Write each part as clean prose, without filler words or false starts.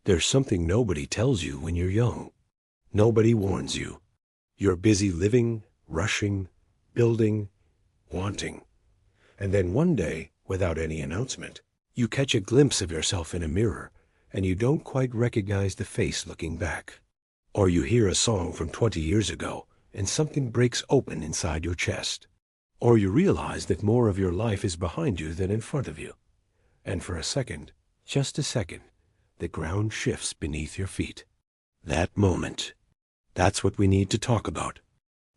There's something nobody tells you when you're young. Nobody warns you. You're busy living, rushing, building, wanting. And then one day, without any announcement, you catch a glimpse of yourself in a mirror, and you don't quite recognize the face looking back. Or you hear a song from 20 years ago, and something breaks open inside your chest. Or you realize that more of your life is behind you than in front of you. And for a second, just a second, the ground shifts beneath your feet. That moment. That's what we need to talk about.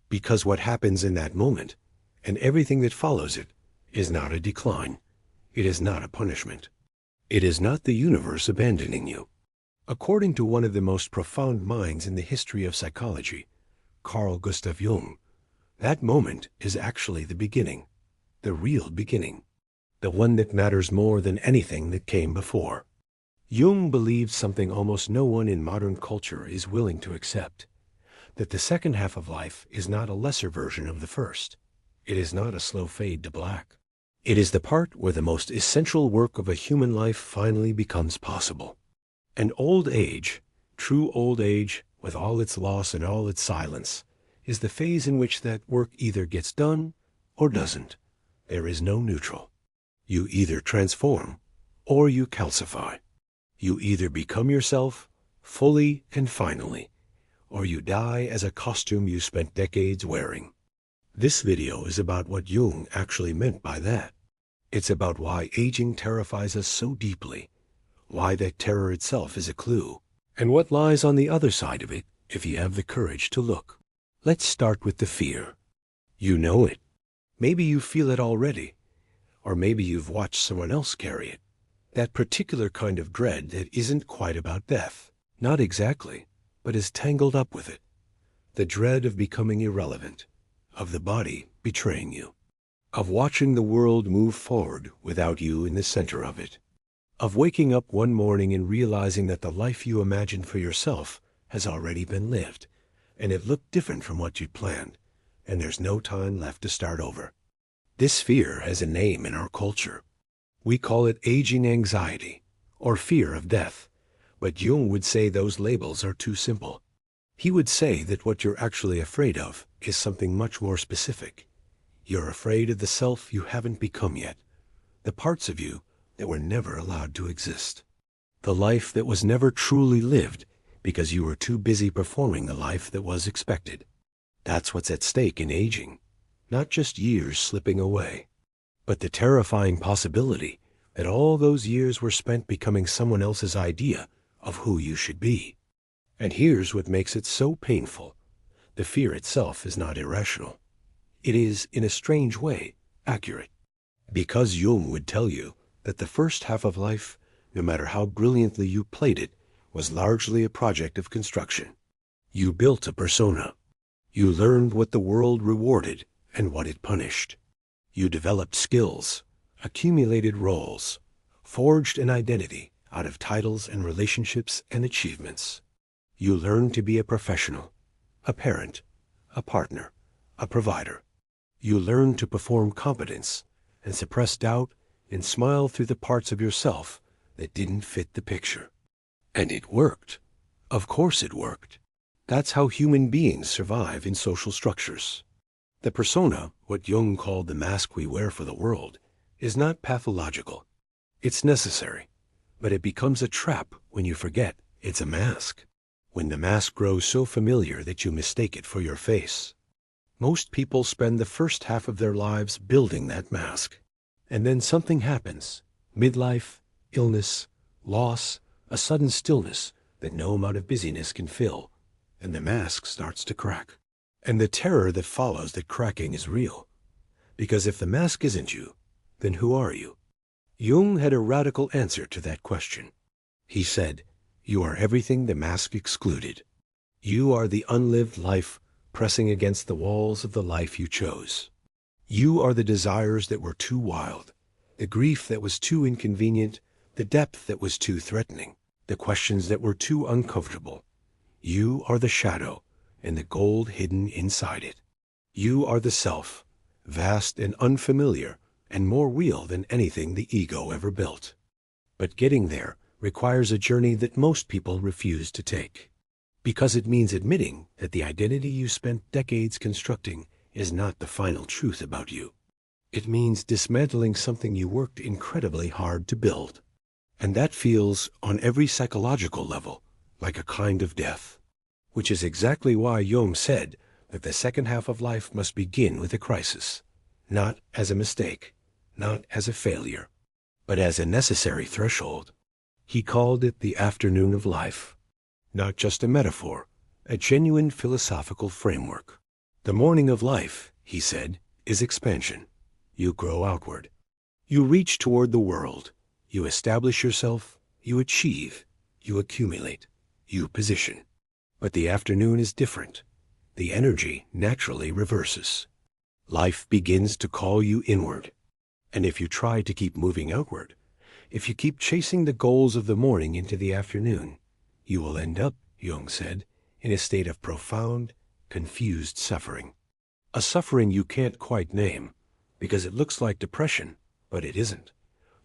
Because what happens in that moment, and everything that follows it, is not a decline. It is not a punishment. It is not the universe abandoning you. According to one of the most profound minds in the history of psychology, Carl Jung, that moment is actually the beginning, the real beginning, the one that matters more than anything that came before. Jung believed something almost no one in modern culture is willing to accept, that the second half of life is not a lesser version of the first. It is not a slow fade to black. It is the part where the most essential work of a human life finally becomes possible. And old age, true old age, with all its loss and all its silence, is the phase in which that work either gets done or doesn't. There is no neutral. You either transform or you calcify. You either become yourself, fully and finally, or you die as a costume you spent decades wearing. This video is about what Jung actually meant by that. It's about why aging terrifies us so deeply, why that terror itself is a clue, and what lies on the other side of it if you have the courage to look. Let's start with the fear. You know it. Maybe you feel it already, or maybe you've watched someone else carry it. That particular kind of dread that isn't quite about death. Not exactly, but is tangled up with it. The dread of becoming irrelevant, of the body betraying you, of watching the world move forward without you in the center of it, of waking up one morning and realizing that the life you imagined for yourself has already been lived, and it looked different from what you'd planned, and there's no time left to start over. This fear has a name in our culture. We call it aging anxiety, or fear of death, but Jung would say those labels are too simple. He would say that what you're actually afraid of is something much more specific. You're afraid of the self you haven't become yet, the parts of you that were never allowed to exist, the life that was never truly lived because you were too busy performing the life that was expected. That's what's at stake in aging, not just years slipping away, but the terrifying possibility that all those years were spent becoming someone else's idea of who you should be. And here's what makes it so painful. The fear itself is not irrational. It is, in a strange way, accurate. Because Jung would tell you that the first half of life, no matter how brilliantly you played it, was largely a project of construction. You built a persona. You learned what the world rewarded and what it punished. You developed skills, accumulated roles, forged an identity out of titles and relationships and achievements. You learned to be a professional, a parent, a partner, a provider. You learned to perform competence and suppress doubt and smile through the parts of yourself that didn't fit the picture. And it worked. Of course it worked. That's how human beings survive in social structures. The persona, what Jung called the mask we wear for the world, is not pathological. It's necessary, but it becomes a trap when you forget it's a mask, when the mask grows so familiar that you mistake it for your face. Most people spend the first half of their lives building that mask, and then something happens, midlife, illness, loss, a sudden stillness that no amount of busyness can fill, and the mask starts to crack. And the terror that follows that cracking is real, because if the mask isn't you, then who are you? Jung had a radical answer to that question. He said, you are everything the mask excluded. You are the unlived life pressing against the walls of the life you chose. You are the desires that were too wild, the grief that was too inconvenient, the depth that was too threatening, the questions that were too uncomfortable. You are the shadow and the gold hidden inside it. You are the self, vast and unfamiliar, and more real than anything the ego ever built. But getting there requires a journey that most people refuse to take. Because it means admitting that the identity you spent decades constructing is not the final truth about you. It means dismantling something you worked incredibly hard to build. And that feels, on every psychological level, like a kind of death. Which is exactly why Jung said that the second half of life must begin with a crisis. Not as a mistake, not as a failure, but as a necessary threshold. He called it the afternoon of life. Not just a metaphor, a genuine philosophical framework. The morning of life, he said, is expansion. You grow outward. You reach toward the world. You establish yourself. You achieve. You accumulate. You position. But the afternoon is different. The energy naturally reverses. Life begins to call you inward. And if you try to keep moving outward, if you keep chasing the goals of the morning into the afternoon, you will end up, Jung said, in a state of profound, confused suffering. A suffering you can't quite name, because it looks like depression, but it isn't.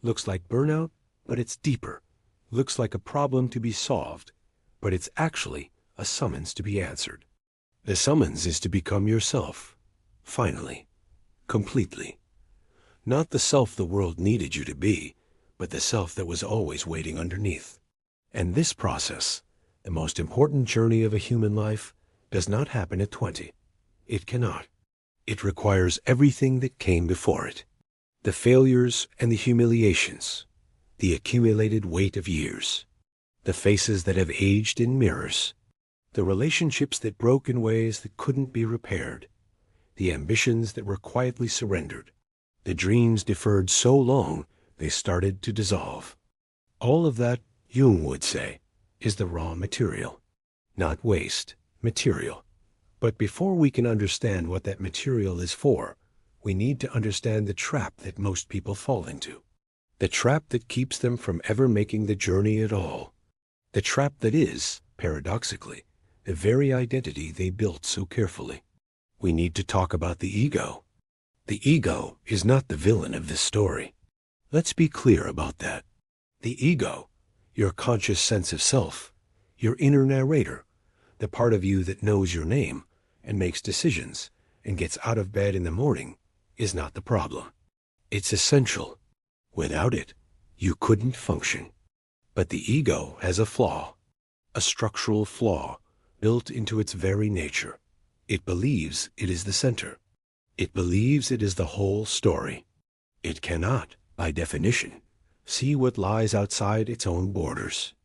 Looks like burnout, but it's deeper. Looks like a problem to be solved, but it's actually a summons to be answered. The summons is to become yourself, finally, completely. Not the self the world needed you to be, but the self that was always waiting underneath. And this process, the most important journey of a human life, does not happen at 20. It cannot. It requires everything that came before it. The failures and the humiliations, the accumulated weight of years, the faces that have aged in mirrors, the relationships that broke in ways that couldn't be repaired, the ambitions that were quietly surrendered, the dreams deferred so long they started to dissolve. All of that, Jung would say, is the raw material. Not waste, material. But before we can understand what that material is for, we need to understand the trap that most people fall into. The trap that keeps them from ever making the journey at all. The trap that is, paradoxically, the very identity they built so carefully. We need to talk about the ego. The ego is not the villain of this story. Let's be clear about that. The ego, your conscious sense of self, your inner narrator, the part of you that knows your name and makes decisions and gets out of bed in the morning, is not the problem. It's essential. Without it, you couldn't function. But the ego has a flaw, a structural flaw built into its very nature. It believes it is the center. It believes it is the whole story. It cannot, by definition, see what lies outside its own borders.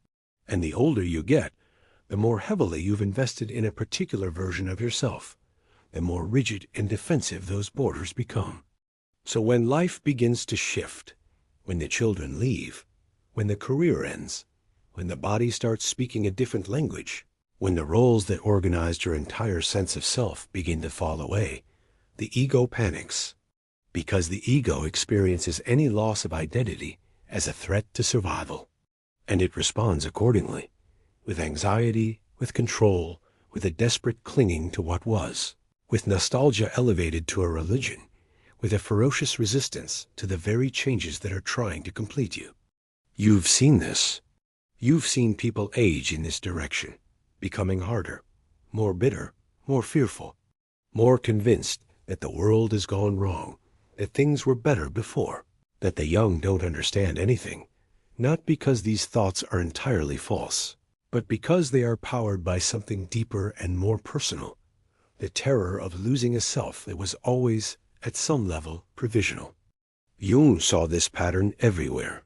And the older you get, the more heavily you've invested in a particular version of yourself, the more rigid and defensive those borders become. So when life begins to shift, when the children leave, when the career ends, when the body starts speaking a different language, when the roles that organized your entire sense of self begin to fall away, the ego panics, because the ego experiences any loss of identity as a threat to survival. And it responds accordingly, with anxiety, with control, with a desperate clinging to what was, with nostalgia elevated to a religion, with a ferocious resistance to the very changes that are trying to complete you. You've seen this. You've seen people age in this direction, becoming harder, more bitter, more fearful, more convinced that the world has gone wrong, that things were better before, that the young don't understand anything, not because these thoughts are entirely false, but because they are powered by something deeper and more personal, the terror of losing a self that was always, at some level, provisional. Jung saw this pattern everywhere,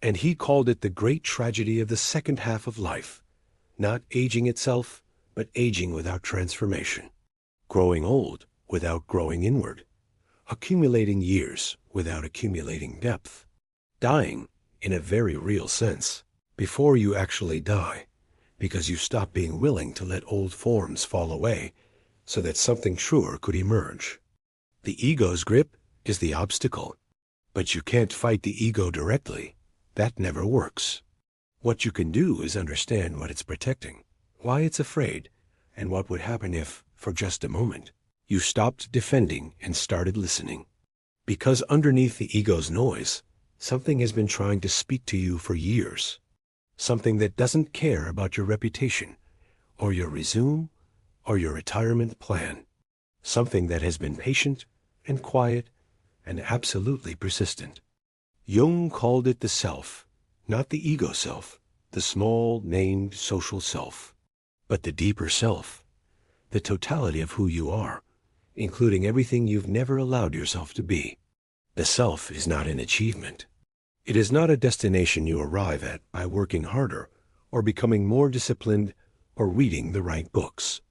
and he called it the great tragedy of the second half of life, not aging itself, but aging without transformation, growing old without growing inward, accumulating years without accumulating depth, dying, in a very real sense, before you actually die, because you stop being willing to let old forms fall away so that something truer could emerge. The ego's grip is the obstacle, but you can't fight the ego directly. That never works. What you can do is understand what it's protecting, why it's afraid, and what would happen if, for just a moment, you stopped defending and started listening. Because underneath the ego's noise, something has been trying to speak to you for years. something that doesn't care about your reputation, or your resume, or your retirement plan, something that has been patient and quiet and absolutely persistent. Jung called it the self, not the ego self, the small, named social self, but the deeper self, the totality of who you are, including everything you've never allowed yourself to be. The self is not an achievement. It is not a destination you arrive at by working harder or becoming more disciplined or reading the right books.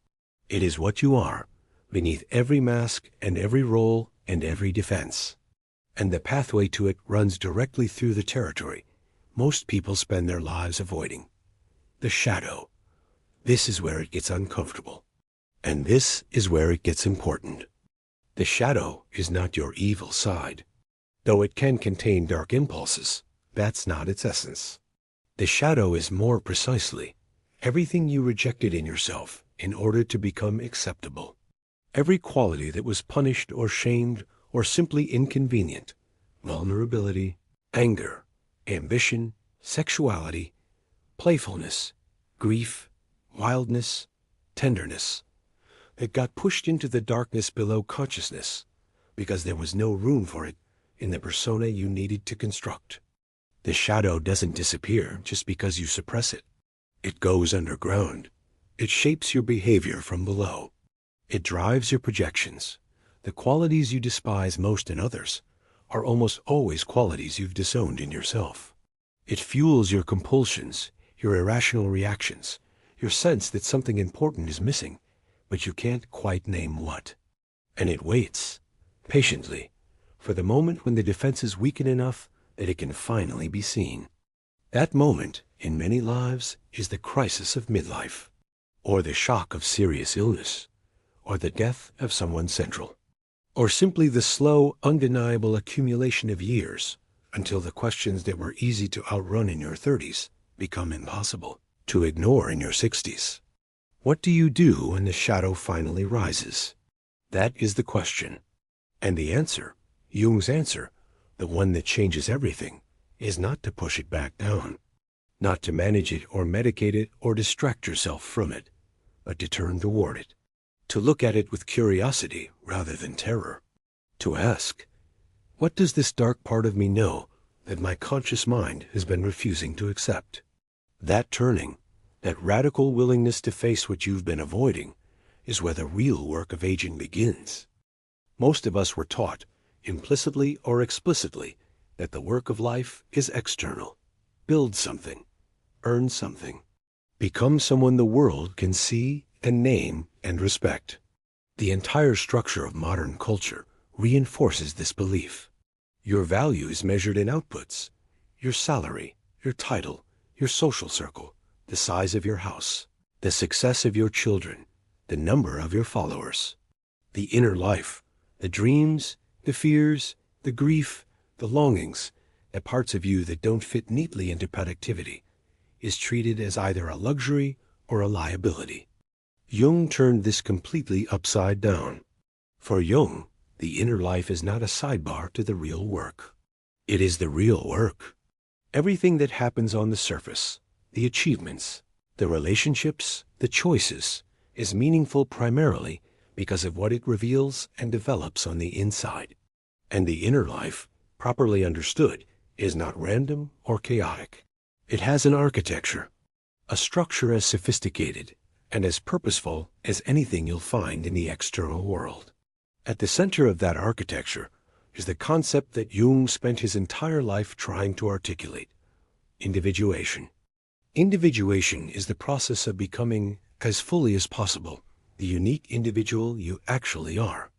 It is what you are, beneath every mask and every role and every defense. And the pathway to it runs directly through the territory most people spend their lives avoiding. The shadow. This is where it gets uncomfortable. And this is where it gets important. The shadow is not your evil side. Though it can contain dark impulses, that's not its essence. The shadow is more precisely everything you rejected in yourself in order to become acceptable. Every quality that was punished or shamed or simply inconvenient, vulnerability, anger, ambition, sexuality, playfulness, grief, wildness, tenderness, that got pushed into the darkness below consciousness because there was no room for it in the persona you needed to construct. The shadow doesn't disappear just because you suppress it. It goes underground. It shapes your behavior from below. It drives your projections. The qualities you despise most in others are almost always qualities you've disowned in yourself. It fuels your compulsions, your irrational reactions, your sense that something important is missing, but you can't quite name what. And it waits, patiently, for the moment when the defenses weaken enough that it can finally be seen. That moment, in many lives, is the crisis of midlife, or the shock of serious illness, or the death of someone central, or simply the slow, undeniable accumulation of years until the questions that were easy to outrun in your 30s become impossible to ignore in your 60s. What do you do when the shadow finally rises? That is the question. And the answer, Jung's answer, the one that changes everything, is not to push it back down, not to manage it or medicate it or distract yourself from it, but to turn toward it, to look at it with curiosity rather than terror, to ask, what does this dark part of me know that my conscious mind has been refusing to accept? That turning, that radical willingness to face what you've been avoiding, is where the real work of aging begins. Most of us were taught, implicitly or explicitly, that the work of life is external. Build something, earn something, become someone the world can see and name and respect. The entire structure of modern culture reinforces this belief. Your value is measured in outputs, your salary, your title, your social circle, the size of your house, the success of your children, the number of your followers. The inner life, the dreams, the fears, the grief, the longings, the parts of you that don't fit neatly into productivity, is treated as either a luxury or a liability. Jung turned this completely upside down. For Jung, the inner life is not a sidebar to the real work. It is the real work. Everything that happens on the surface, the achievements, the relationships, the choices, is meaningful primarily because of what it reveals and develops on the inside. And the inner life, properly understood, is not random or chaotic. It has an architecture, a structure as sophisticated and as purposeful as anything you'll find in the external world. At the center of that architecture is the concept that Jung spent his entire life trying to articulate: individuation. Individuation is the process of becoming, as fully as possible, the unique individual you actually are.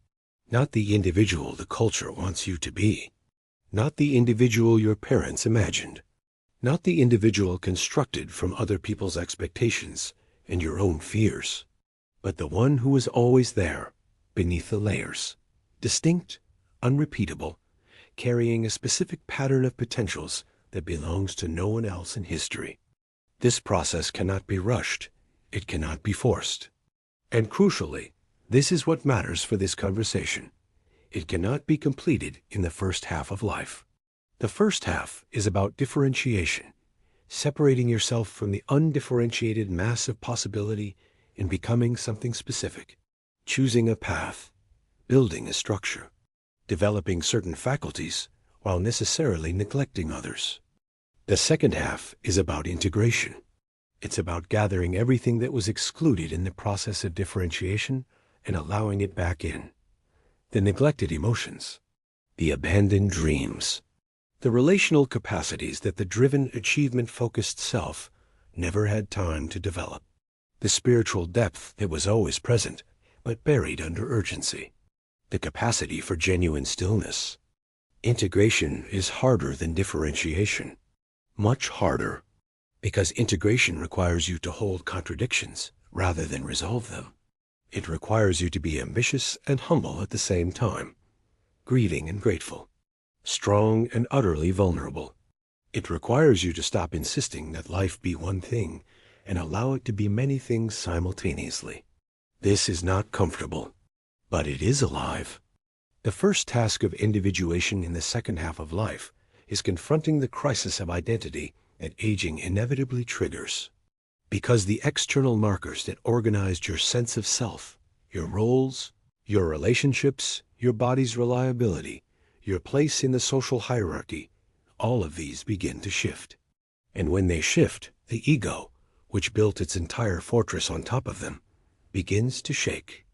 Not the individual the culture wants you to be. Not the individual your parents imagined. Not the individual constructed from other people's expectations and your own fears. But the one who is always there, beneath the layers, distinct, unrepeatable, carrying a specific pattern of potentials that belongs to no one else in history. This process cannot be rushed. It cannot be forced. And crucially, this is what matters for this conversation. It cannot be completed in the first half of life. The first half is about differentiation, separating yourself from the undifferentiated mass of possibility and becoming something specific, choosing a path, building a structure, developing certain faculties while necessarily neglecting others. The second half is about integration. It's about gathering everything that was excluded in the process of differentiation and allowing it back in. The neglected emotions, the abandoned dreams, the relational capacities that the driven, achievement-focused self never had time to develop, the spiritual depth that was always present but buried under urgency, the capacity for genuine stillness. Integration is harder than differentiation, much harder, because integration requires you to hold contradictions rather than resolve them. It requires you to be ambitious and humble at the same time, grieving and grateful, strong and utterly vulnerable. It requires you to stop insisting that life be one thing and allow it to be many things simultaneously. This is not comfortable, but it is alive. The first task of individuation in the second half of life is confronting the crisis of identity that aging inevitably triggers. Because the external markers that organized your sense of self, your roles, your relationships, your body's reliability, your place in the social hierarchy, all of these begin to shift. And when they shift, the ego, which built its entire fortress on top of them, begins to shake.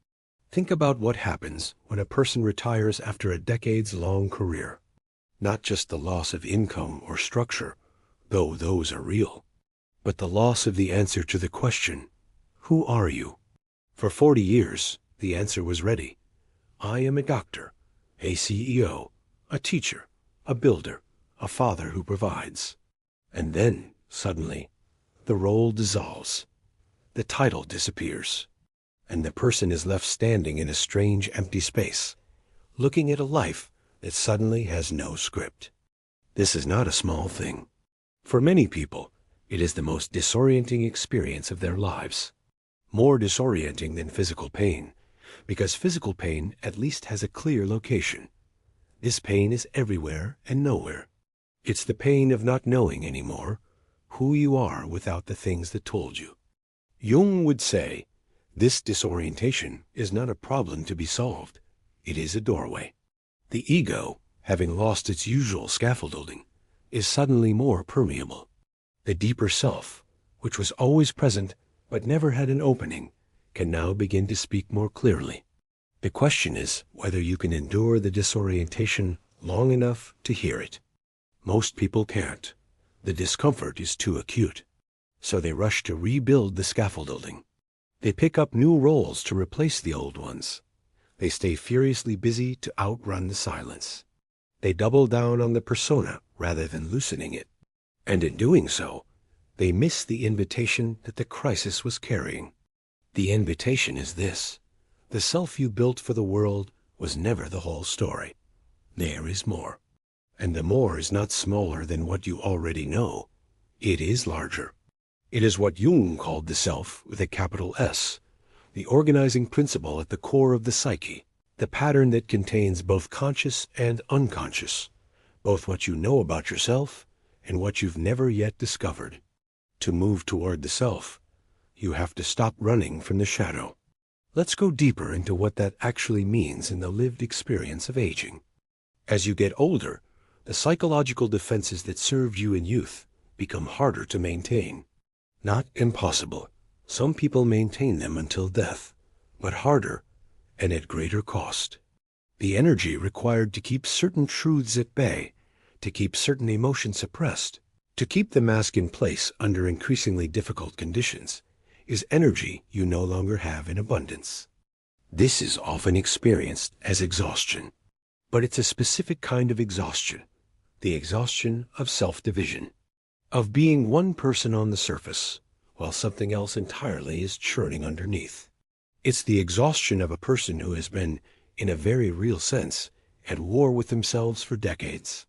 Think about what happens when a person retires after a decades-long career. Not just the loss of income or structure, though those are real, but the loss of the answer to the question, who are you? For 40 years, the answer was ready. I am a doctor, a CEO, a teacher, a builder, a father who provides. And then, suddenly, the role dissolves, the title disappears, and the person is left standing in a strange empty space, looking at a life that suddenly has no script. This is not a small thing. For many people, it is the most disorienting experience of their lives. More disorienting than physical pain, because physical pain at least has a clear location. This pain is everywhere and nowhere. It's the pain of not knowing anymore who you are without the things that told you. Jung would say, this disorientation is not a problem to be solved. It is a doorway. The ego, having lost its usual scaffolding, is suddenly more permeable. The deeper self, which was always present but never had an opening, can now begin to speak more clearly. The question is whether you can endure the disorientation long enough to hear it. Most people can't. The discomfort is too acute. So they rush to rebuild the scaffolding. They pick up new roles to replace the old ones. They stay furiously busy to outrun the silence. They double down on the persona rather than loosening it. And in doing so, they miss the invitation that the crisis was carrying. The invitation is this: the self you built for the world was never the whole story. There is more. And the more is not smaller than what you already know. It is larger. It is what Jung called the self with a capital S, the organizing principle at the core of the psyche, the pattern that contains both conscious and unconscious, both what you know about yourself and what you've never yet discovered. To move toward the self, you have to stop running from the shadow. Let's go deeper into what that actually means in the lived experience of aging. As you get older, the psychological defenses that served you in youth become harder to maintain. Not impossible. Some people maintain them until death, but harder and at greater cost. The energy required to keep certain truths at bay, to keep certain emotions suppressed, to keep the mask in place under increasingly difficult conditions, is energy you no longer have in abundance. This is often experienced as exhaustion, but it's a specific kind of exhaustion, the exhaustion of self-division, of being one person on the surface, while something else entirely is churning underneath. It's the exhaustion of a person who has been, in a very real sense, at war with themselves for decades.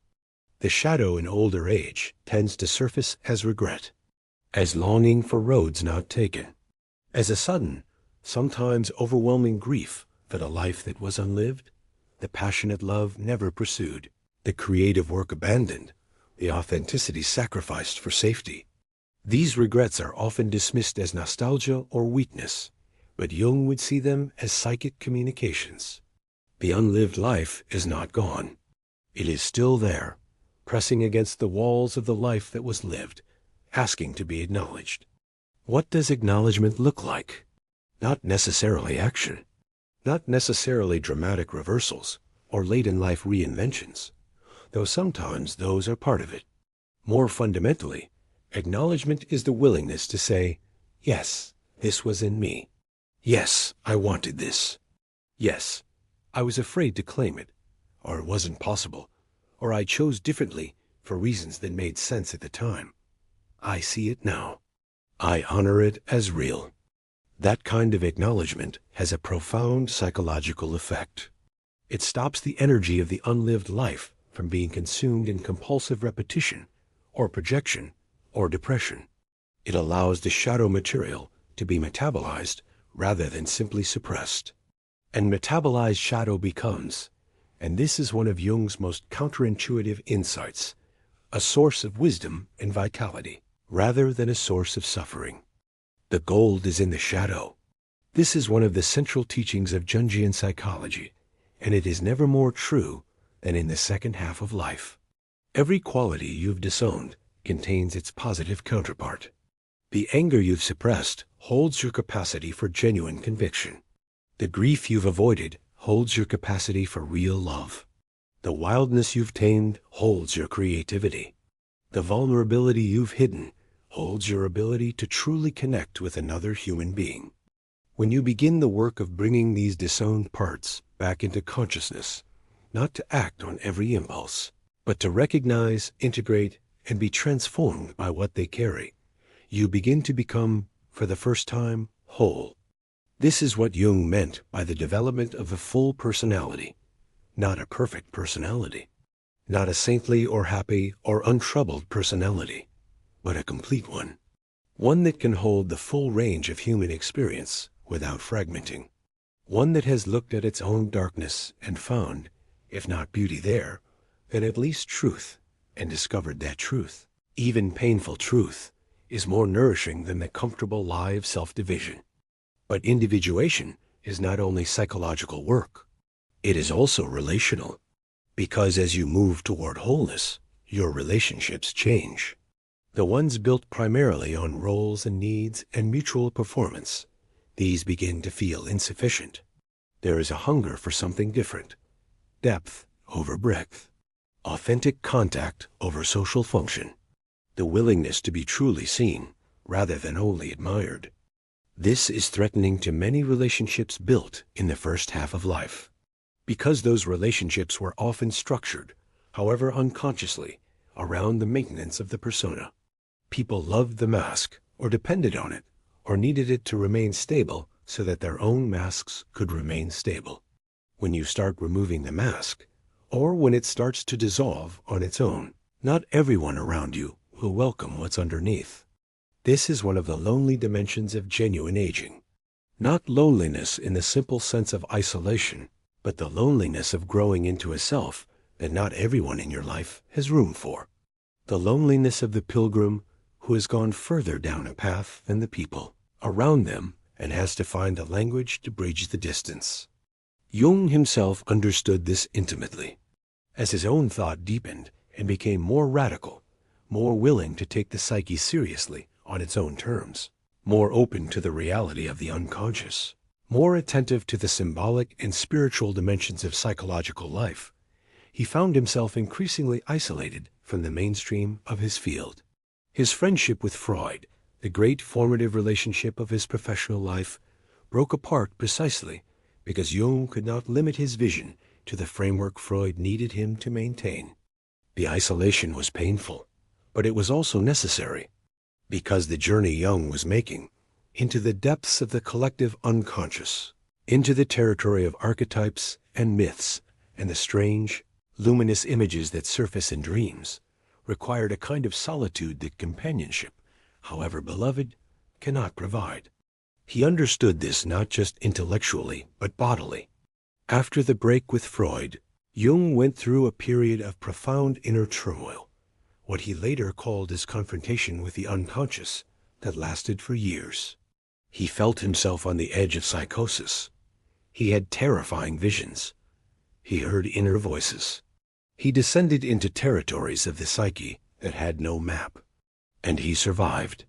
The shadow in older age tends to surface as regret, as longing for roads not taken, as a sudden, sometimes overwhelming grief for the life that was unlived, the passionate love never pursued, the creative work abandoned, the authenticity sacrificed for safety. These regrets are often dismissed as nostalgia or weakness, but Jung would see them as psychic communications. The unlived life is not gone. It is still there, pressing against the walls of the life that was lived, asking to be acknowledged. What does acknowledgement look like? Not necessarily action, not necessarily dramatic reversals or late-in-life reinventions, though sometimes those are part of it. More fundamentally, acknowledgement is the willingness to say, yes, this was in me. Yes, I wanted this. Yes, I was afraid to claim it, or it wasn't possible, or I chose differently for reasons that made sense at the time. I see it now. I honor it as real. That kind of acknowledgement has a profound psychological effect. It stops the energy of the unlived life from being consumed in compulsive repetition, or projection, or depression. It allows the shadow material to be metabolized rather than simply suppressed. And metabolized shadow becomes, and this is one of Jung's most counterintuitive insights, a source of wisdom and vitality, rather than a source of suffering. The gold is in the shadow. This is one of the central teachings of Jungian psychology, and it is never more true than in the second half of life. Every quality you've disowned contains its positive counterpart. The anger you've suppressed holds your capacity for genuine conviction. The grief you've avoided holds your capacity for real love. The wildness you've tamed holds your creativity. The vulnerability you've hidden holds your ability to truly connect with another human being. When you begin the work of bringing these disowned parts back into consciousness, not to act on every impulse, but to recognize, integrate, and be transformed by what they carry, you begin to become, for the first time, whole. This is what Jung meant by the development of a full personality, not a perfect personality, not a saintly or happy or untroubled personality, but a complete one. One that can hold the full range of human experience without fragmenting. One that has looked at its own darkness and found, if not beauty there, then at least truth, and discovered that truth, even painful truth, is more nourishing than the comfortable lie of self-division. But individuation is not only psychological work, it is also relational, because as you move toward wholeness, your relationships change. The ones built primarily on roles and needs and mutual performance, these begin to feel insufficient. There is a hunger for something different, depth over breadth, authentic contact over social function, the willingness to be truly seen rather than only admired. This is threatening to many relationships built in the first half of life, because those relationships were often structured, however unconsciously, around the maintenance of the persona. People loved the mask, or depended on it, or needed it to remain stable so that their own masks could remain stable. When you start removing the mask, or when it starts to dissolve on its own, not everyone around you will welcome what's underneath. This is one of the lonely dimensions of genuine aging. Not loneliness in the simple sense of isolation, but the loneliness of growing into a self that not everyone in your life has room for. The loneliness of the pilgrim who has gone further down a path than the people around them and has to find a language to bridge the distance. Jung himself understood this intimately. As his own thought deepened and became more radical, more willing to take the psyche seriously on its own terms, more open to the reality of the unconscious, more attentive to the symbolic and spiritual dimensions of psychological life, he found himself increasingly isolated from the mainstream of his field. His friendship with Freud, the great formative relationship of his professional life, broke apart precisely because Jung could not limit his vision to the framework Freud needed him to maintain. The isolation was painful, but it was also necessary, because the journey Jung was making into the depths of the collective unconscious, into the territory of archetypes and myths and the strange, luminous images that surface in dreams, required a kind of solitude that companionship, however beloved, cannot provide. He understood this not just intellectually, but bodily. After the break with Freud, Jung went through a period of profound inner turmoil, what he later called his confrontation with the unconscious that lasted for years. He felt himself on the edge of psychosis. He had terrifying visions. He heard inner voices. He descended into territories of the psyche that had no map. And he survived.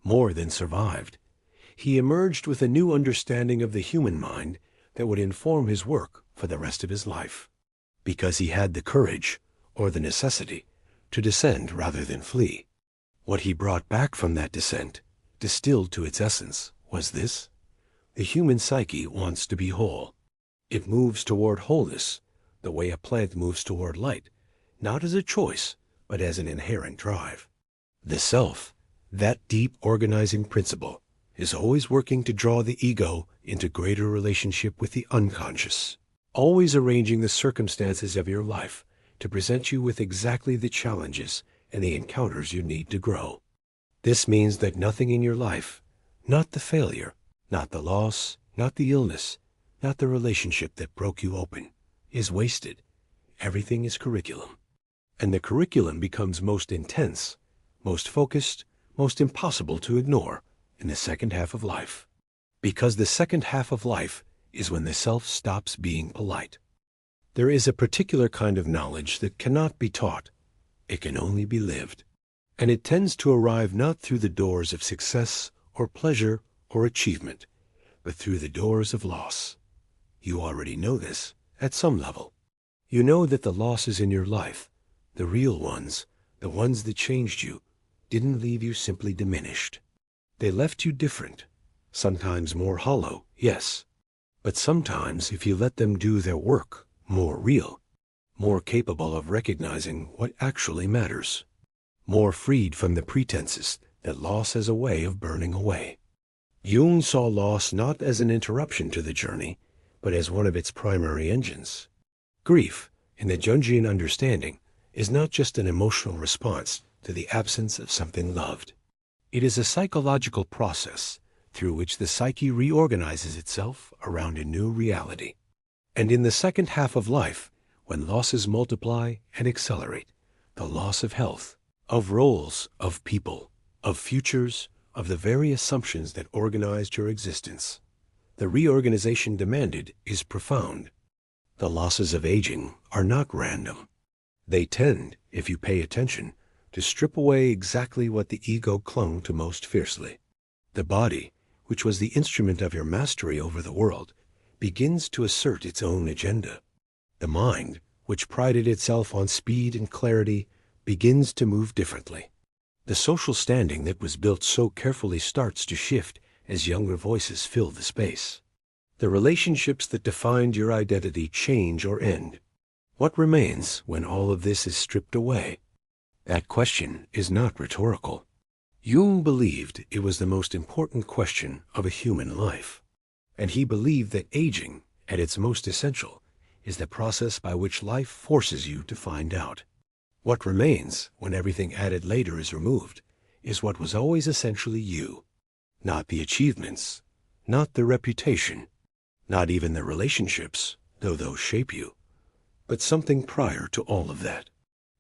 More than survived. He emerged with a new understanding of the human mind that would inform his work for the rest of his life. Because he had the courage, or the necessity, to descend rather than flee. What he brought back from that descent, distilled to its essence, was this: the human psyche wants to be whole. It moves toward wholeness, the way a plant moves toward light, not as a choice, but as an inherent drive. The self, that deep organizing principle, is always working to draw the ego into greater relationship with the unconscious, always arranging the circumstances of your life to present you with exactly the challenges and the encounters you need to grow. This means that nothing in your life, not the failure, not the loss, not the illness, not the relationship that broke you open, is wasted. Everything is curriculum. And the curriculum becomes most intense, most focused, most impossible to ignore in the second half of life. Because the second half of life is when the self stops being polite. There is a particular kind of knowledge that cannot be taught. It can only be lived. And it tends to arrive not through the doors of success or pleasure or achievement, but through the doors of loss. You already know this at some level. You know that the losses in your life, the real ones, the ones that changed you, didn't leave you simply diminished. They left you different, sometimes more hollow, yes, but sometimes, if you let them do their work, more real, more capable of recognizing what actually matters, more freed from the pretenses that loss has a way of burning away. Jung saw loss not as an interruption to the journey, but as one of its primary engines. Grief, in the Jungian understanding, is not just an emotional response to the absence of something loved. It is a psychological process through which the psyche reorganizes itself around a new reality. And in the second half of life, when losses multiply and accelerate, the loss of health, of roles, of people, of futures, of the very assumptions that organized your existence, the reorganization demanded is profound. The losses of aging are not random. They tend, if you pay attention, to strip away exactly what the ego clung to most fiercely. The body, which was the instrument of your mastery over the world, begins to assert its own agenda. The mind, which prided itself on speed and clarity, begins to move differently. The social standing that was built so carefully starts to shift as younger voices fill the space. The relationships that defined your identity change or end. What remains when all of this is stripped away? That question is not rhetorical. Jung believed it was the most important question of a human life. And he believed that aging, at its most essential, is the process by which life forces you to find out. What remains, when everything added later is removed, is what was always essentially you. Not the achievements, not the reputation, not even the relationships, though those shape you, but something prior to all of that.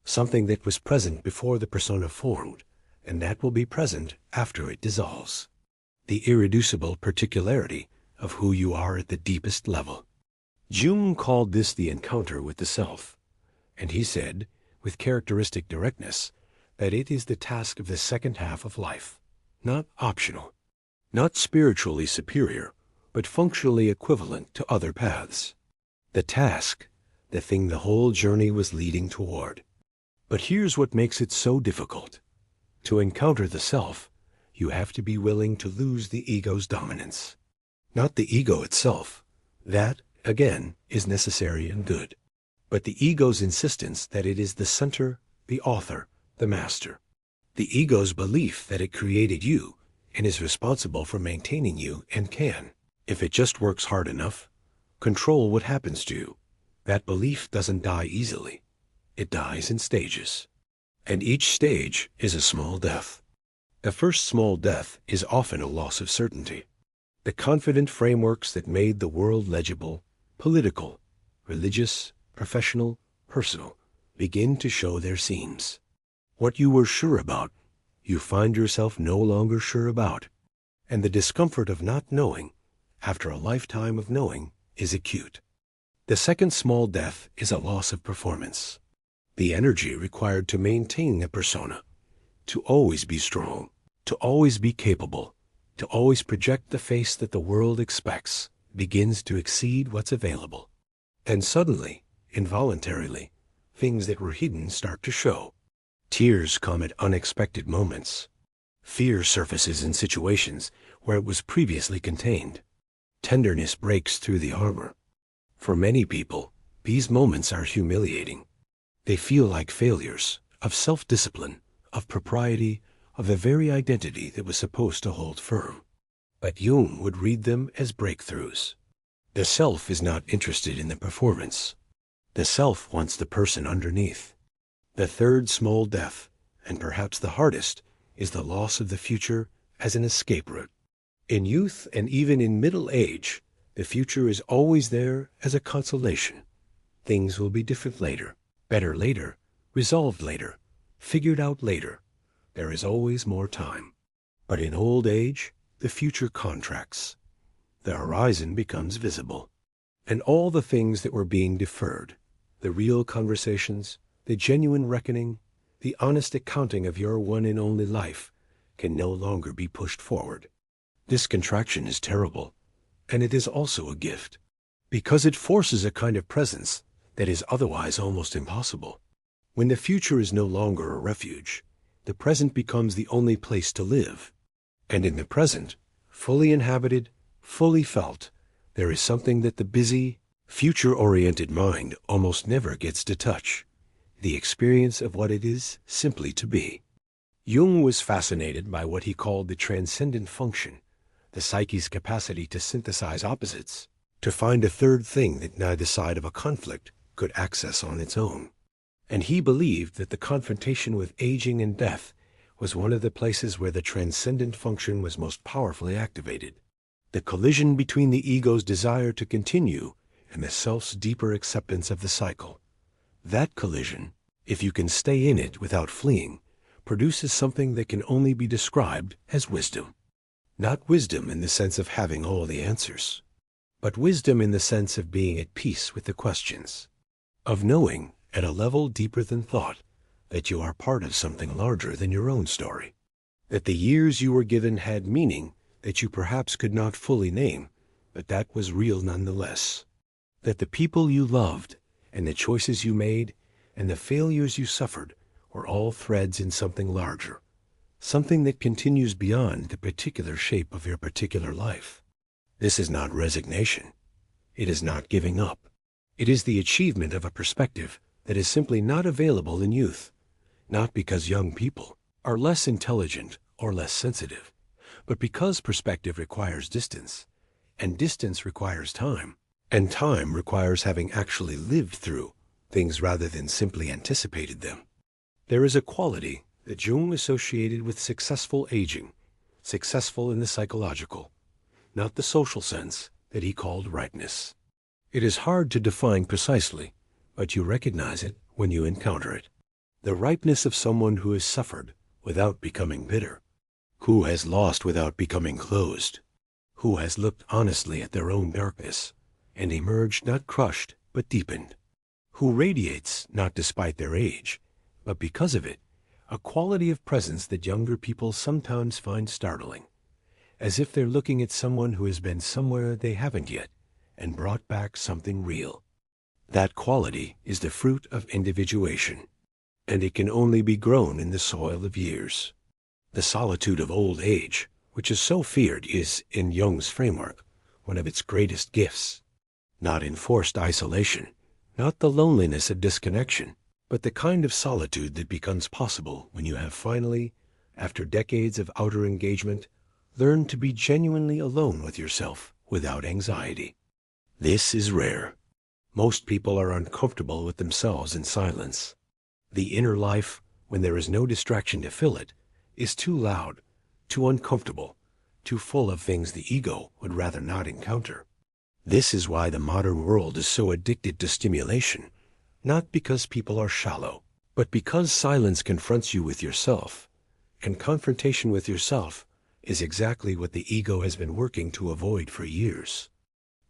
Something that was present before the persona formed, and that will be present after it dissolves. The irreducible particularity of who you are at the deepest level. Jung called this the encounter with the self, and he said, with characteristic directness, that it is the task of the second half of life, not optional, not spiritually superior, but functionally equivalent to other paths. The task, the thing the whole journey was leading toward. But here's what makes it so difficult. To encounter the self, you have to be willing to lose the ego's dominance. Not the ego itself. That, again, is necessary and good. But the ego's insistence that it is the center, the author, the master. The ego's belief that it created you and is responsible for maintaining you and can, if it just works hard enough, control what happens to you. That belief doesn't die easily. It dies in stages. And each stage is a small death. The first small death is often a loss of certainty. The confident frameworks that made the world legible, political, religious, professional, personal, begin to show their seams. What you were sure about, you find yourself no longer sure about. And the discomfort of not knowing, after a lifetime of knowing, is acute. The second small death is a loss of performance. The energy required to maintain a persona, to always be strong, to always be capable, to always project the face that the world expects, begins to exceed what's available. And suddenly, involuntarily, things that were hidden start to show. Tears come at unexpected moments. Fear surfaces in situations where it was previously contained. Tenderness breaks through the armor. For many people, these moments are humiliating. They feel like failures of self-discipline, of propriety, of the very identity that was supposed to hold firm. But Jung would read them as breakthroughs. The self is not interested in the performance. The self wants the person underneath. The third small death, and perhaps the hardest, is the loss of the future as an escape route. In youth and even in middle age, the future is always there as a consolation. Things will be different later, better later, resolved later, figured out later. There is always more time. But in old age, the future contracts. The horizon becomes visible. And all the things that were being deferred, the real conversations, the genuine reckoning, the honest accounting of your one and only life, can no longer be pushed forward. This contraction is terrible, and it is also a gift, because it forces a kind of presence that is otherwise almost impossible. When the future is no longer a refuge, the present becomes the only place to live. And in the present, fully inhabited, fully felt, there is something that the busy, future-oriented mind almost never gets to touch: the experience of what it is simply to be. Jung was fascinated by what he called the transcendent function, the psyche's capacity to synthesize opposites, to find a third thing that neither side of a conflict could access on its own. And he believed that the confrontation with aging and death was one of the places where the transcendent function was most powerfully activated. The collision between the ego's desire to continue and the self's deeper acceptance of the cycle. That collision, if you can stay in it without fleeing, produces something that can only be described as wisdom. Not wisdom in the sense of having all the answers, but wisdom in the sense of being at peace with the questions, of knowing at a level deeper than thought that you are part of something larger than your own story, that the years you were given had meaning that you perhaps could not fully name, but that was real nonetheless, that the people you loved and the choices you made and the failures you suffered were all threads in something larger, something that continues beyond the particular shape of your particular life. This is not resignation. It is not giving up. It is the achievement of a perspective that is simply not available in youth, not because young people are less intelligent or less sensitive, but because perspective requires distance, and distance requires time, and time requires having actually lived through things rather than simply anticipated them. There is a quality that Jung associated with successful aging, successful in the psychological, not the social sense, that he called ripeness. It is hard to define precisely, but you recognize it when you encounter it. The ripeness of someone who has suffered without becoming bitter, who has lost without becoming closed, who has looked honestly at their own darkness and emerged not crushed but deepened, who radiates not despite their age, but because of it, a quality of presence that younger people sometimes find startling, as if they're looking at someone who has been somewhere they haven't yet and brought back something real. That quality is the fruit of individuation, and it can only be grown in the soil of years. The solitude of old age, which is so feared, is, in Jung's framework, one of its greatest gifts. Not enforced isolation, not the loneliness of disconnection, but the kind of solitude that becomes possible when you have finally, after decades of outer engagement, learned to be genuinely alone with yourself without anxiety. This is rare. Most people are uncomfortable with themselves in silence. The inner life, when there is no distraction to fill it, is too loud, too uncomfortable, too full of things the ego would rather not encounter. This is why the modern world is so addicted to stimulation, not because people are shallow, But because silence confronts you with yourself, and confrontation with yourself is exactly what the ego has been working to avoid for years.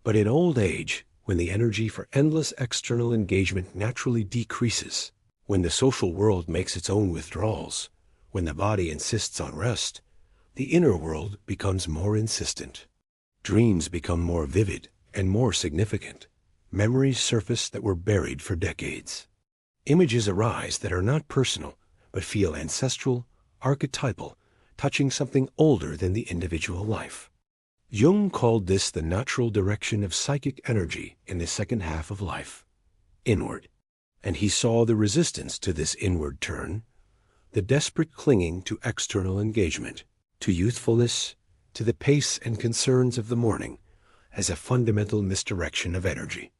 But in old age, when the energy for endless external engagement naturally decreases, when the social world makes its own withdrawals, when the body insists on rest, the inner world becomes more insistent. Dreams become more vivid and more significant. Memories surface that were buried for decades. Images arise that are not personal, but feel ancestral, archetypal, touching something older than the individual life. Jung called this the natural direction of psychic energy in the second half of life, inward. And he saw the resistance to this inward turn, the desperate clinging to external engagement, to youthfulness, to the pace and concerns of the morning, as a fundamental misdirection of energy.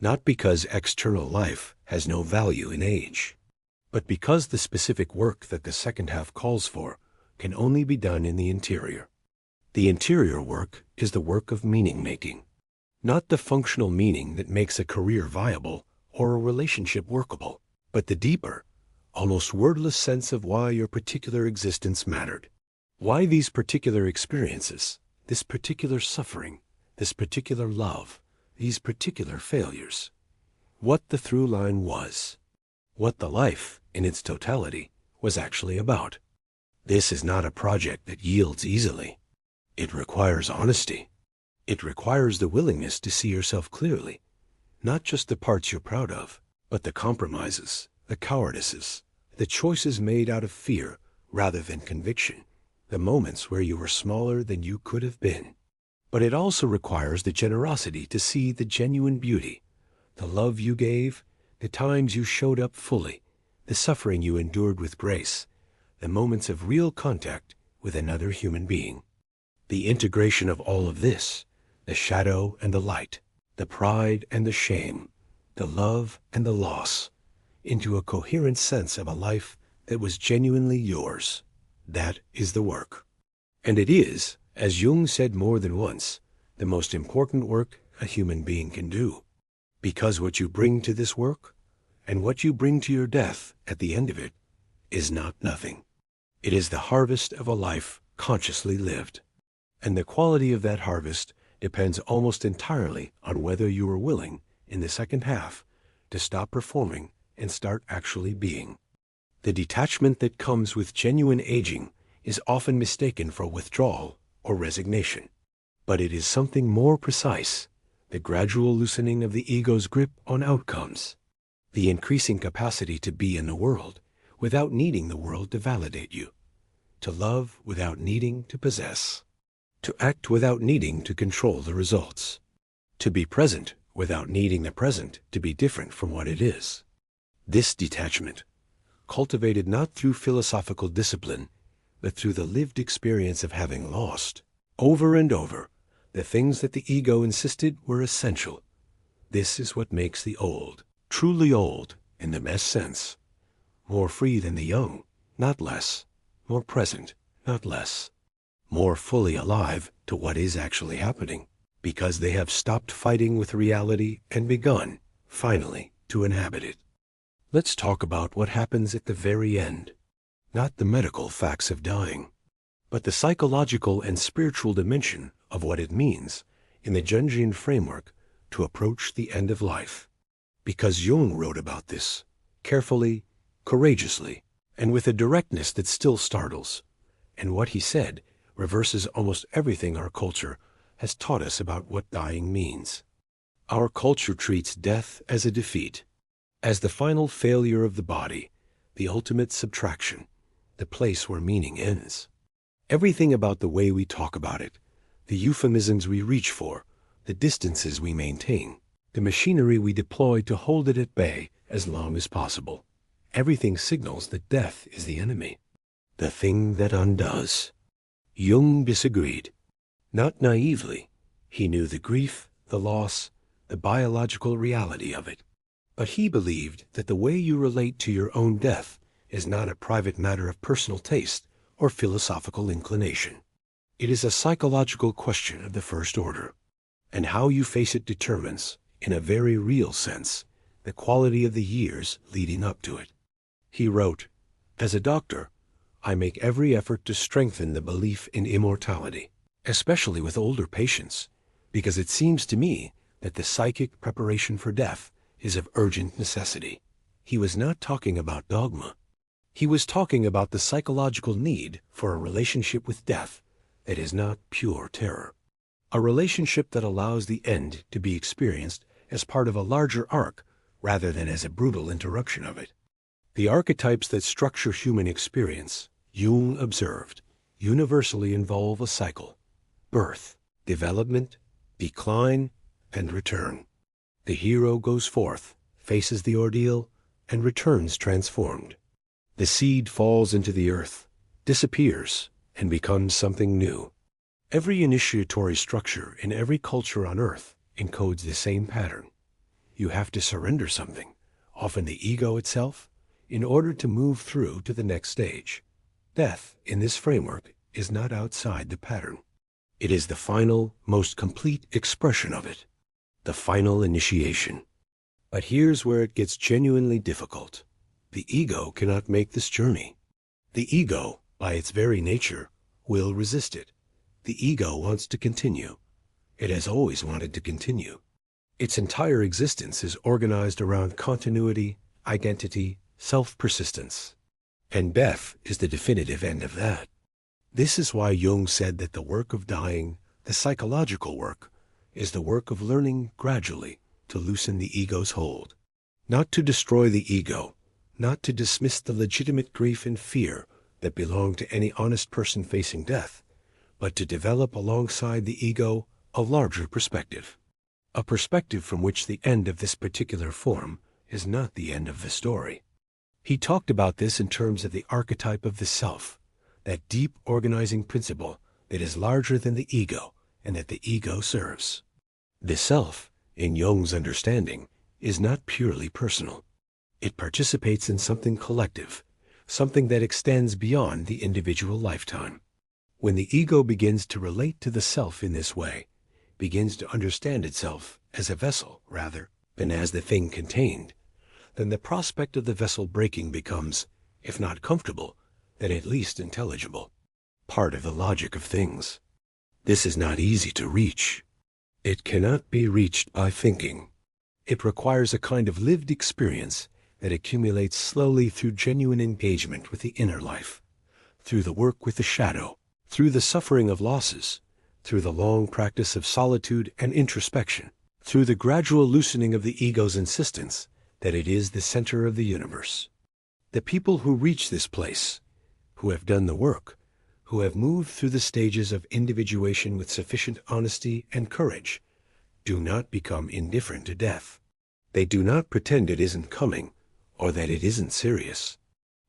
Not because external life has no value in age, but because the specific work that the second half calls for can only be done in the interior. The interior work is the work of meaning-making, not the functional meaning that makes a career viable or a relationship workable, but the deeper, almost wordless sense of why your particular existence mattered. Why these particular experiences, this particular suffering, this particular love, these particular failures. What the through line was. What the life, in its totality, was actually about. This is not a project that yields easily. It requires honesty. It requires the willingness to see yourself clearly, not just the parts you're proud of, but the compromises, the cowardices, the choices made out of fear rather than conviction, the moments where you were smaller than you could have been. But it also requires the generosity to see the genuine beauty, the love you gave, the times you showed up fully, the suffering you endured with grace, the moments of real contact with another human being. The integration of all of this, the shadow and the light, the pride and the shame, the love and the loss, into a coherent sense of a life that was genuinely yours. That is the work. And it is, as Jung said more than once, the most important work a human being can do. Because what you bring to this work, and what you bring to your death at the end of it, is not nothing. It is the harvest of a life consciously lived. And the quality of that harvest depends almost entirely on whether you are willing, in the second half, to stop performing and start actually being. The detachment that comes with genuine aging is often mistaken for withdrawal or resignation. But it is something more precise, the gradual loosening of the ego's grip on outcomes, the increasing capacity to be in the world without needing the world to validate you, to love without needing to possess, to act without needing to control the results, to be present without needing the present to be different from what it is. This detachment, cultivated not through philosophical discipline, but through the lived experience of having lost, over and over, the things that the ego insisted were essential. This is what makes the old, truly old, in the best sense, more free than the young, not less, more present, not less, more fully alive to what is actually happening, because they have stopped fighting with reality and begun, finally, to inhabit it. Let's talk about what happens at the very end, not the medical facts of dying, but the psychological and spiritual dimension of what it means in the Jungian framework to approach the end of life. Because Jung wrote about this, carefully, courageously, and with a directness that still startles. And what he said reverses almost everything our culture has taught us about what dying means. Our culture treats death as a defeat, as the final failure of the body, the ultimate subtraction, the place where meaning ends. Everything about the way we talk about it, the euphemisms we reach for, the distances we maintain, the machinery we deploy to hold it at bay as long as possible, everything signals that death is the enemy, the thing that undoes. Jung disagreed. Not naively. He knew the grief, the loss, the biological reality of it. But he believed that the way you relate to your own death is not a private matter of personal taste or philosophical inclination. It is a psychological question of the first order, and how you face it determines, in a very real sense, the quality of the years leading up to it. He wrote, "As a doctor, I make every effort to strengthen the belief in immortality, especially with older patients, because it seems to me that the psychic preparation for death is of urgent necessity." He was not talking about dogma. He was talking about the psychological need for a relationship with death that is not pure terror. A relationship that allows the end to be experienced as part of a larger arc rather than as a brutal interruption of it. The archetypes that structure human experience, Jung observed, universally involve a cycle: birth, development, decline, and return. The hero goes forth, faces the ordeal, and returns transformed. The seed falls into the earth, disappears, and becomes something new. Every initiatory structure in every culture on earth encodes the same pattern. You have to surrender something, often the ego itself, in order to move through to the next stage. Death, in this framework, is not outside the pattern. It is the final, most complete expression of it, the final initiation. But here's where it gets genuinely difficult. The ego cannot make this journey. The ego, by its very nature, will resist it. The ego wants to continue. It has always wanted to continue. Its entire existence is organized around continuity, identity, self-persistence. And death is the definitive end of that. This is why Jung said that the work of dying, the psychological work, is the work of learning gradually to loosen the ego's hold. Not to destroy the ego, not to dismiss the legitimate grief and fear that belong to any honest person facing death, but to develop alongside the ego a larger perspective. A perspective from which the end of this particular form is not the end of the story. He talked about this in terms of the archetype of the self, that deep organizing principle that is larger than the ego and that the ego serves. The self, in Jung's understanding, is not purely personal. It participates in something collective, something that extends beyond the individual lifetime. When the ego begins to relate to the self in this way, begins to understand itself as a vessel rather than as the thing contained, then the prospect of the vessel breaking becomes, if not comfortable, then at least intelligible, part of the logic of things. This is not easy to reach. It cannot be reached by thinking. It requires a kind of lived experience that accumulates slowly through genuine engagement with the inner life, through the work with the shadow, through the suffering of losses, through the long practice of solitude and introspection, through the gradual loosening of the ego's insistence that it is the center of the universe. The people who reach this place, who have done the work, who have moved through the stages of individuation with sufficient honesty and courage, do not become indifferent to death. They do not pretend it isn't coming or that it isn't serious,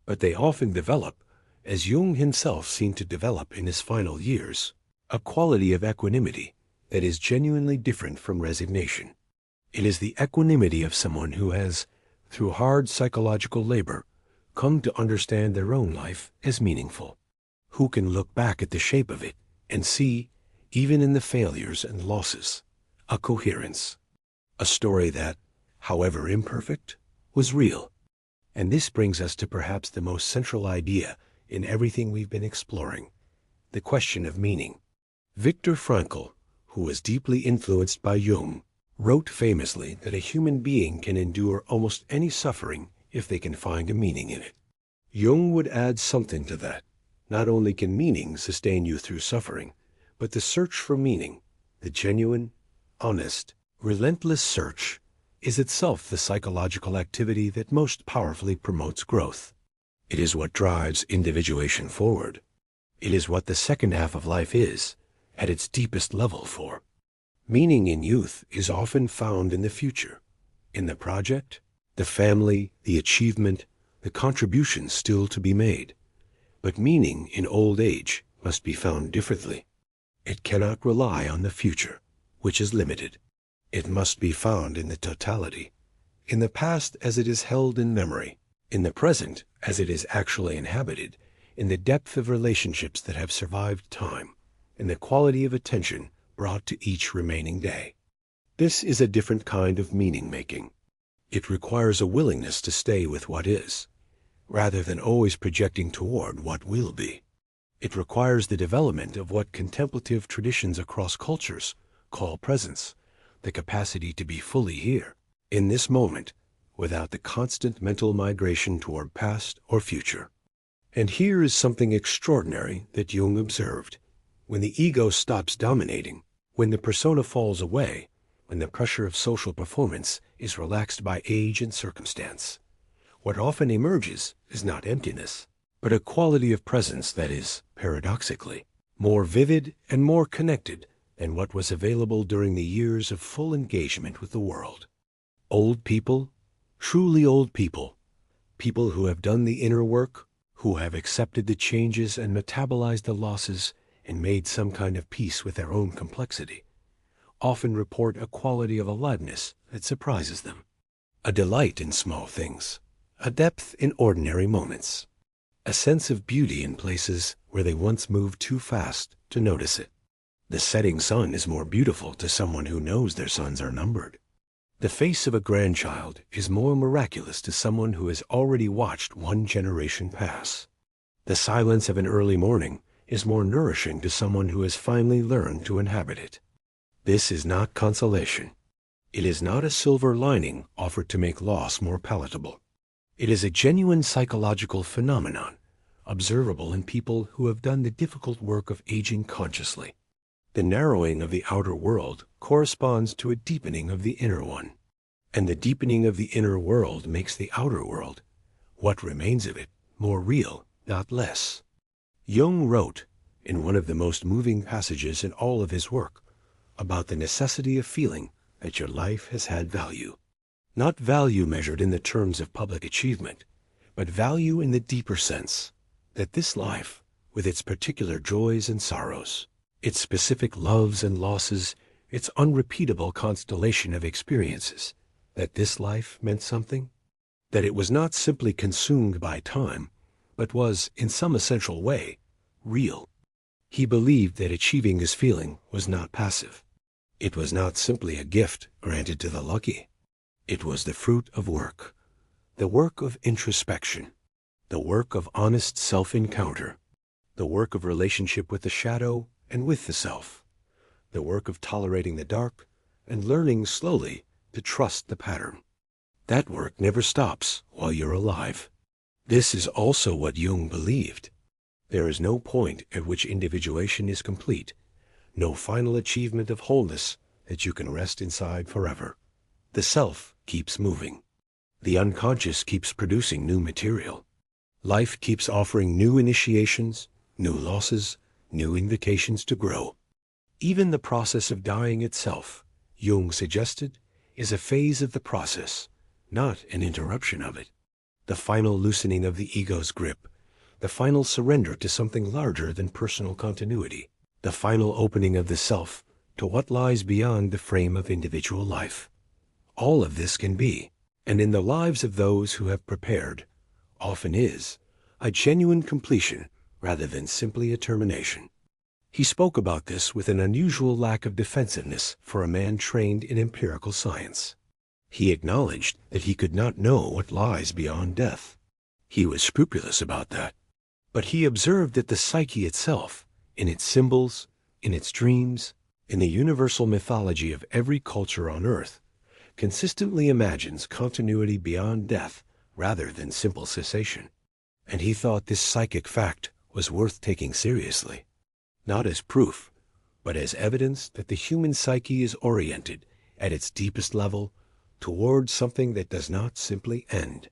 but they often develop, as Jung himself seemed to develop in his final years, a quality of equanimity that is genuinely different from resignation. It is the equanimity of someone who has, through hard psychological labor, come to understand their own life as meaningful, who can look back at the shape of it and see, even in the failures and losses, a coherence, a story that, however imperfect, was real. And this brings us to perhaps the most central idea in everything we've been exploring, the question of meaning. Viktor Frankl, who was deeply influenced by Jung, wrote famously that a human being can endure almost any suffering if they can find a meaning in it. Jung would add something to that. Not only can meaning sustain you through suffering, but the search for meaning, the genuine, honest, relentless search, is itself the psychological activity that most powerfully promotes growth. It is what drives individuation forward. It is what the second half of life is, at its deepest level for. Meaning in youth is often found in the future, in the project, the family, the achievement, the contributions still to be made. But meaning in old age must be found differently. It cannot rely on the future, which is limited. It must be found in the totality, in the past as it is held in memory, in the present as it is actually inhabited, in the depth of relationships that have survived time, in the quality of attention brought to each remaining day. This is a different kind of meaning-making. It requires a willingness to stay with what is, rather than always projecting toward what will be. It requires the development of what contemplative traditions across cultures call presence, the capacity to be fully here, in this moment, without the constant mental migration toward past or future. And here is something extraordinary that Jung observed. When the ego stops dominating, when the persona falls away, when the pressure of social performance is relaxed by age and circumstance, what often emerges is not emptiness, but a quality of presence that is, paradoxically, more vivid and more connected than what was available during the years of full engagement with the world. Old people, truly old people, people who have done the inner work, who have accepted the changes and metabolized the losses and made some kind of peace with their own complexity, often report a quality of aliveness that surprises them, a delight in small things, a depth in ordinary moments, a sense of beauty in places where they once moved too fast to notice it. The setting sun is more beautiful to someone who knows their suns are numbered. The face of a grandchild is more miraculous to someone who has already watched one generation pass. The silence of an early morning is more nourishing to someone who has finally learned to inhabit it. This is not consolation. It is not a silver lining offered to make loss more palatable. It is a genuine psychological phenomenon, observable in people who have done the difficult work of aging consciously. The narrowing of the outer world corresponds to a deepening of the inner one, and the deepening of the inner world makes the outer world, what remains of it, more real, not less. Jung wrote, in one of the most moving passages in all of his work, about the necessity of feeling that your life has had value. Not value measured in the terms of public achievement, but value in the deeper sense, that this life, with its particular joys and sorrows, its specific loves and losses, its unrepeatable constellation of experiences, that this life meant something, that it was not simply consumed by time, but was, in some essential way, real. He believed that achieving this feeling was not passive. It was not simply a gift granted to the lucky. It was the fruit of work, the work of introspection, the work of honest self-encounter, the work of relationship with the shadow and with the self, the work of tolerating the dark and learning slowly to trust the pattern. That work never stops while you're alive. This is also what Jung believed. There is no point at which individuation is complete, no final achievement of wholeness that you can rest inside forever. The self keeps moving. The unconscious keeps producing new material. Life keeps offering new initiations, new losses, new invitations to grow. Even the process of dying itself, Jung suggested, is a phase of the process, not an interruption of it. The final loosening of the ego's grip, the final surrender to something larger than personal continuity, the final opening of the self to what lies beyond the frame of individual life. All of this can be, and in the lives of those who have prepared, often is, a genuine completion rather than simply a termination. He spoke about this with an unusual lack of defensiveness for a man trained in empirical science. He acknowledged that he could not know what lies beyond death. He was scrupulous about that. But he observed that the psyche itself, in its symbols, in its dreams, in the universal mythology of every culture on earth, consistently imagines continuity beyond death rather than simple cessation. And he thought this psychic fact was worth taking seriously, not as proof, but as evidence that the human psyche is oriented, at its deepest level, towards something that does not simply end.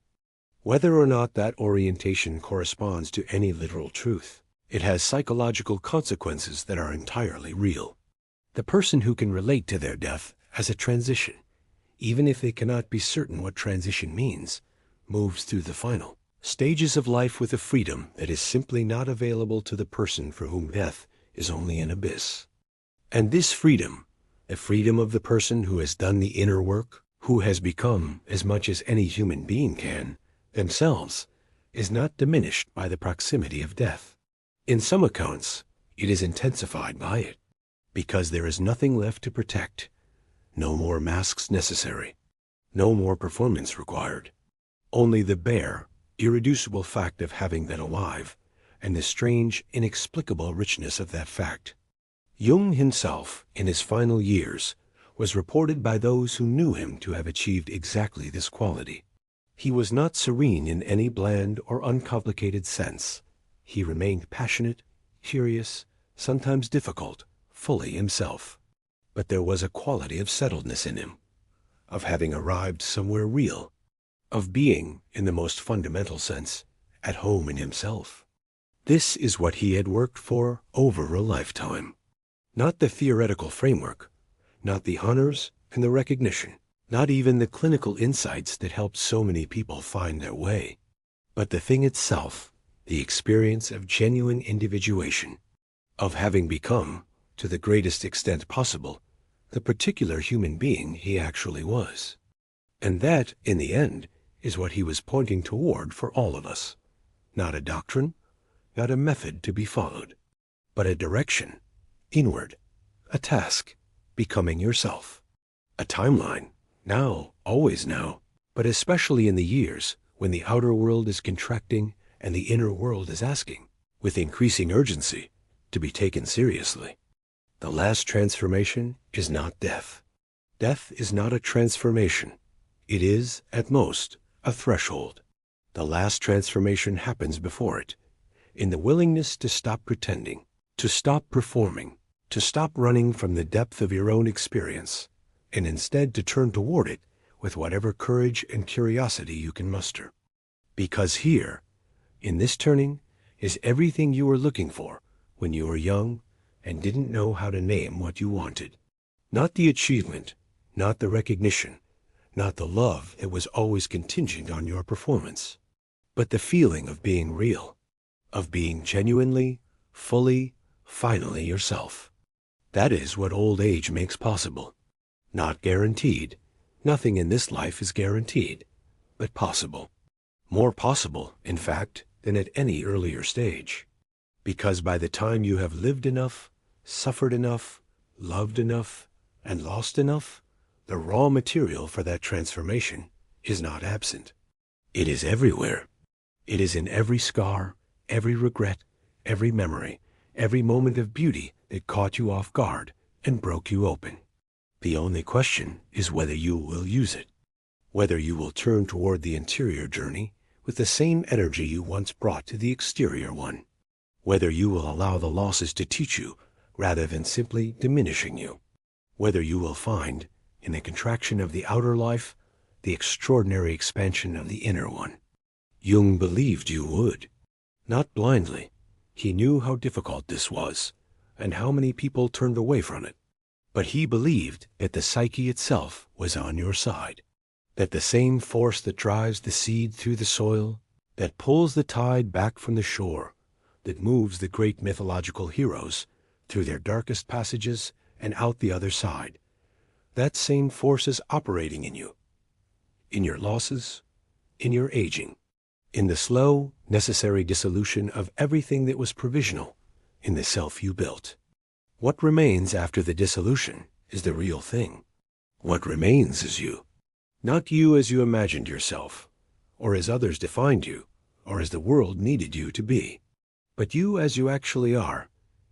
Whether or not that orientation corresponds to any literal truth, it has psychological consequences that are entirely real. The person who can relate to their death as a transition, even if they cannot be certain what transition means, moves through the final stages of life with a freedom that is simply not available to the person for whom death is only an abyss. And this freedom, the freedom of the person who has done the inner work, who has become, as much as any human being can, themselves, is not diminished by the proximity of death. In some accounts, it is intensified by it, because there is nothing left to protect, no more masks necessary, no more performance required, only the bare, irreducible fact of having been alive, and the strange, inexplicable richness of that fact. Jung himself, in his final years, was reported by those who knew him to have achieved exactly this quality. He was not serene in any bland or uncomplicated sense. He remained passionate, curious, sometimes difficult, fully himself. But there was a quality of settledness in him, of having arrived somewhere real, of being, in the most fundamental sense, at home in himself. This is what he had worked for over a lifetime. Not the theoretical framework, not the honors and the recognition, not even the clinical insights that helped so many people find their way, but the thing itself, the experience of genuine individuation, of having become, to the greatest extent possible, the particular human being he actually was. And that, in the end, is what he was pointing toward for all of us. Not a doctrine, not a method to be followed, but a direction, inward, a task, becoming yourself, a timeline, now, always now, but especially in the years when the outer world is contracting and the inner world is asking, with increasing urgency, to be taken seriously. The last transformation is not death. Death is not a transformation. It is, at most, a threshold. The last transformation happens before it, in the willingness to stop pretending, to stop performing, to stop running from the depth of your own experience, and instead to turn toward it with whatever courage and curiosity you can muster. Because here, in this turning, is everything you were looking for when you were young and didn't know how to name what you wanted. Not the achievement, not the recognition, not the love that was always contingent on your performance, but the feeling of being real, of being genuinely, fully, finally yourself. That is what old age makes possible. Not guaranteed. Nothing in this life is guaranteed, but possible. More possible, in fact, than at any earlier stage. Because by the time you have lived enough, suffered enough, loved enough, and lost enough, the raw material for that transformation is not absent. It is everywhere. It is in every scar, every regret, every memory, every moment of beauty that caught you off guard and broke you open. The only question is whether you will use it, whether you will turn toward the interior journey with the same energy you once brought to the exterior one, whether you will allow the losses to teach you rather than simply diminishing you, whether you will find, in the contraction of the outer life, the extraordinary expansion of the inner one. Jung believed you would. Not blindly. He knew how difficult this was, and how many people turned away from it. But he believed that the psyche itself was on your side, that the same force that drives the seed through the soil, that pulls the tide back from the shore, that moves the great mythological heroes through their darkest passages and out the other side, that same force is operating in you, in your losses, in your aging, in the slow, necessary dissolution of everything that was provisional in the self you built. What remains after the dissolution is the real thing. What remains is you. Not you as you imagined yourself, or as others defined you, or as the world needed you to be, but you as you actually are,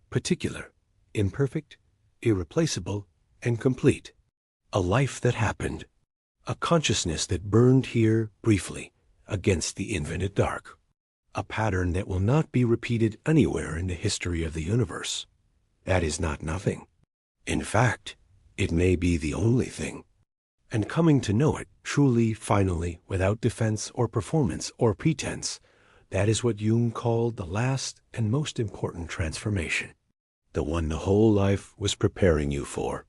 particular, imperfect, irreplaceable, and complete. A life that happened, a consciousness that burned here briefly against the infinite dark, a pattern that will not be repeated anywhere in the history of the universe. That is not nothing. In fact, it may be the only thing. And coming to know it truly, finally, without defense or performance or pretense, that is what Jung called the last and most important transformation, the one the whole life was preparing you for.